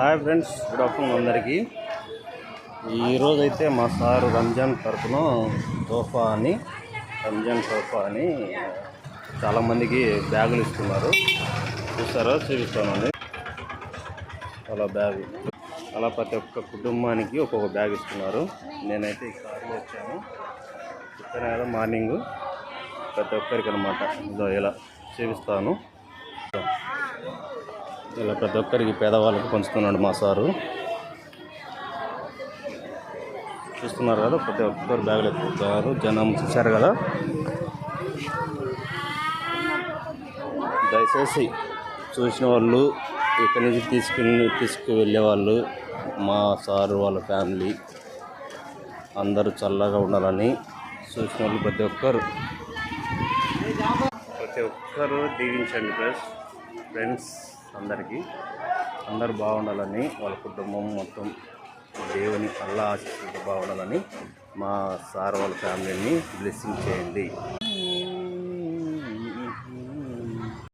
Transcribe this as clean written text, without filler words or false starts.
Hi friends, good afternoon అందరికీ. ఈరోజైతే మా సారు రంజాన్ తరఫున రంజాన్ తోఫా అని చాలామందికి బ్యాగులు ఇస్తున్నారు. చూస్తారో చూపిస్తానండి. అలా బ్యాగ్ అలా ప్రతి ఒక్క కుటుంబానికి ఒక్కొక్క బ్యాగ్ ఇస్తున్నారు. నేనైతే ఈ కార్లో వచ్చాను. చెప్పాను కదా మార్నింగ్ ప్రతి ఒక్కరికి అనమాట. ఇదో ఇలా చూపిస్తాను. ఇలా ప్రతి ఒక్కరికి పేదవాళ్ళకి పంచుతున్నాడు మా సారు. చూస్తున్నారు కదా, ప్రతి ఒక్కరు బ్యాగులు ఎత్తుకుంటున్నారు. జనం చూశారు కదా. దయచేసి చూసిన వాళ్ళు ఇక్కడి నుంచి తీసుకువెళ్ళే వాళ్ళు, మా సారు వాళ్ళ ఫ్యామిలీ అందరూ చల్లగా ఉండాలని చూసిన వాళ్ళు ప్రతి ఒక్కరు దీవించండి ఫ్రెండ్స్. అందరూ బాగుండాలని, వాళ్ళ కుటుంబం మొత్తం దేవుని అల్లా ఆశీస్సులతో బాగుండాలని మా సార్ వాళ్ళ ఫ్యామిలీని బ్లెస్సింగ్ చేయండి.